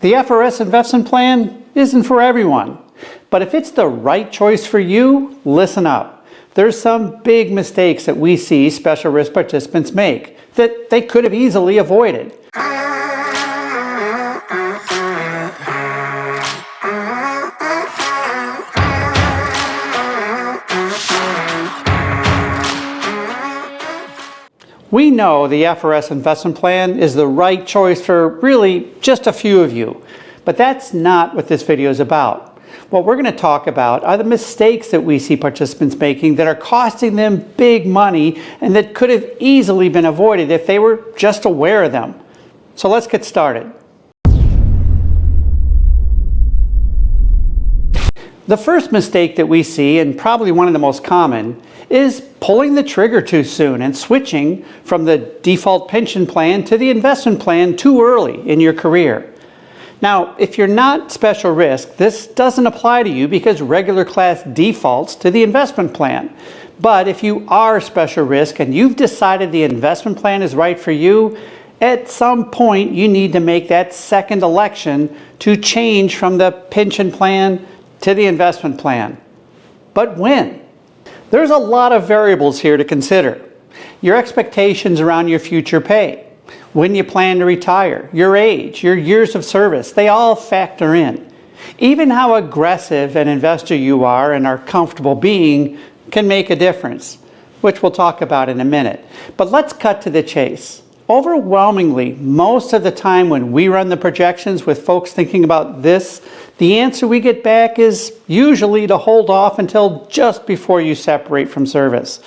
The FRS Investment Plan isn't for everyone, but if it's the right choice for you, listen up. There's some big mistakes that we see special risk participants make that they could have easily avoided. We know the FRS Investment Plan is the right choice for really just a few of you, but that's not what this video is about. What we're going to talk about are the mistakes that we see participants making that are costing them big money and that could have easily been avoided if they were just aware of them. So let's get started. The first mistake that we see, and probably one of the most common, is pulling the trigger too soon and switching from the default pension plan to the investment plan too early in your career. Now, if you're not special risk, this doesn't apply to you because regular class defaults to the investment plan. But if you are special risk and you've decided the investment plan is right for you, at some point you need to make that second election to change from the pension plan to the investment plan. But when? There's a lot of variables here to consider. Your expectations around your future pay, when you plan to retire, your age, your years of service, they all factor in. Even how aggressive an investor you are and are comfortable being can make a difference, which we'll talk about in a minute. But let's cut to the chase. Overwhelmingly, most of the time when we run the projections with folks thinking about this, the answer we get back is usually to hold off until just before you separate from service,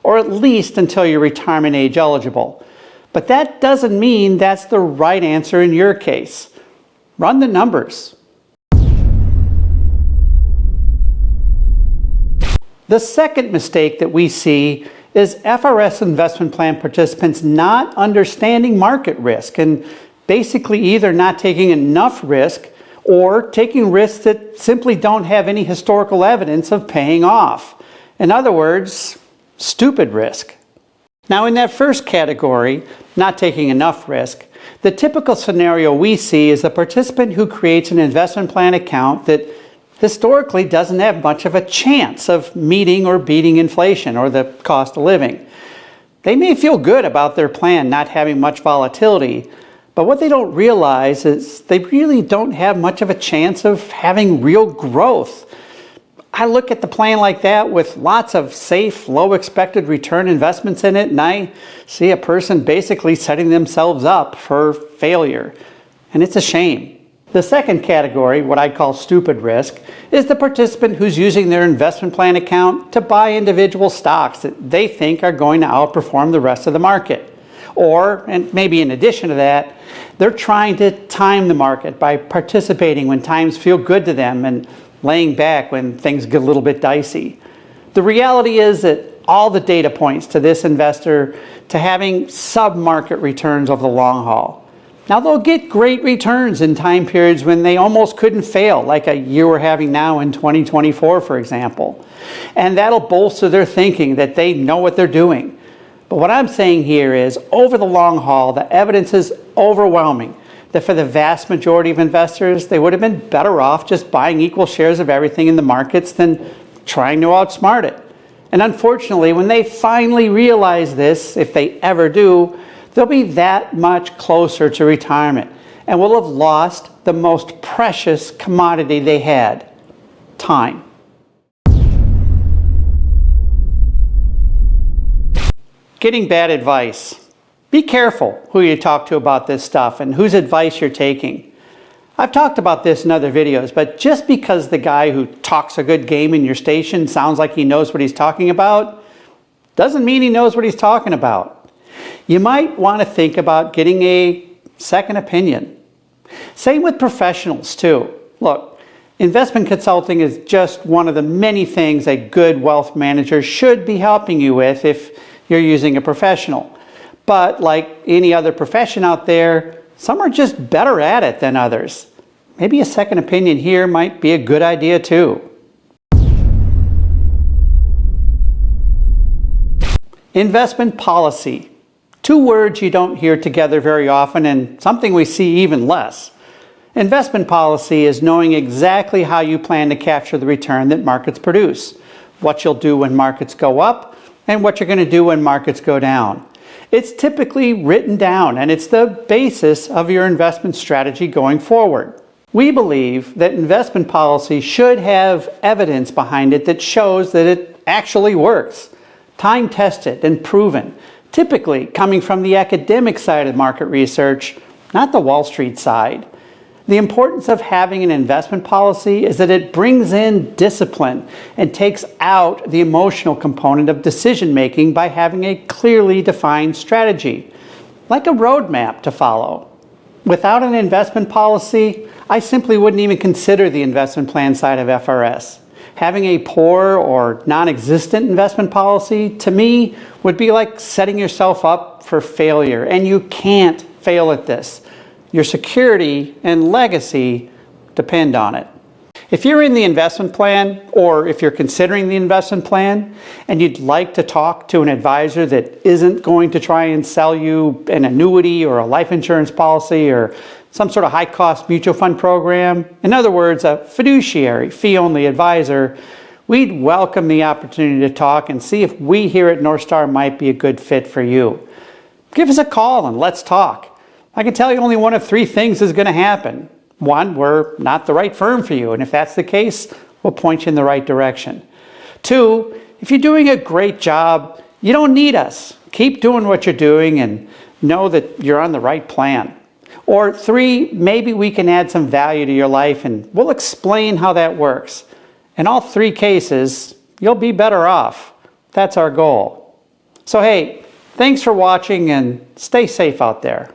or at least until you're retirement age eligible. But that doesn't mean that's the right answer in your case. Run the numbers. The second mistake that we see is FRS investment plan participants not understanding market risk and basically either not taking enough risk or taking risks that simply don't have any historical evidence of paying off. In other words, stupid risk. Now in that first category, not taking enough risk, the typical scenario we see is a participant who creates an investment plan account that historically doesn't have much of a chance of meeting or beating inflation or the cost of living. They may feel good about their plan not having much volatility, but what they don't realize is they really don't have much of a chance of having real growth. I look at the plan like that with lots of safe, low expected return investments in it, and I see a person basically setting themselves up for failure. And it's a shame. The second category, what I call stupid risk, is the participant who's using their investment plan account to buy individual stocks that they think are going to outperform the rest of the market. Or, and maybe in addition to that, they're trying to time the market by participating when times feel good to them and laying back when things get a little bit dicey. The reality is that all the data points to this investor to having sub-market returns over the long haul. Now they'll get great returns in time periods when they almost couldn't fail, like a year we're having now in 2024, for example. And that'll bolster their thinking that they know what they're doing. But what I'm saying here is, over the long haul, the evidence is overwhelming that for the vast majority of investors, they would have been better off just buying equal shares of everything in the markets than trying to outsmart it. And unfortunately, when they finally realize this, if they ever do, they'll be that much closer to retirement and will have lost the most precious commodity they had, time. Getting bad advice. Be careful who you talk to about this stuff and whose advice you're taking. I've talked about this in other videos, but just because the guy who talks a good game in your station sounds like he knows what he's talking about, doesn't mean he knows what he's talking about. You might want to think about getting a second opinion. Same with professionals too. Look, investment consulting is just one of the many things a good wealth manager should be helping you with if you're using a professional. But like any other profession out there, some are just better at it than others. Maybe a second opinion here might be a good idea too. Investment policy. Two words you don't hear together very often and something we see even less. Investment policy is knowing exactly how you plan to capture the return that markets produce, what you'll do when markets go up, and what you're going to do when markets go down. It's typically written down, and it's the basis of your investment strategy going forward. We believe that investment policy should have evidence behind it that shows that it actually works, time-tested and proven, typically coming from the academic side of market research, not the Wall Street side. The importance of having an investment policy is that it brings in discipline and takes out the emotional component of decision making by having a clearly defined strategy, like a roadmap to follow. Without an investment policy, I simply wouldn't even consider the investment plan side of FRS. Having a poor or non-existent investment policy, to me, would be like setting yourself up for failure, and you can't fail at this. Your security and legacy depend on it. If you're in the investment plan, or if you're considering the investment plan, and you'd like to talk to an advisor that isn't going to try and sell you an annuity or a life insurance policy or some sort of high-cost mutual fund program, in other words, a fiduciary, fee-only advisor, we'd welcome the opportunity to talk and see if we here at Northstar might be a good fit for you. Give us a call and let's talk. I can tell you only one of three things is going to happen. One, we're not the right firm for you, and if that's the case, we'll point you in the right direction. Two, if you're doing a great job, you don't need us. Keep doing what you're doing and know that you're on the right plan. Or three, maybe we can add some value to your life and we'll explain how that works. In all three cases, you'll be better off. That's our goal. So hey, thanks for watching and stay safe out there.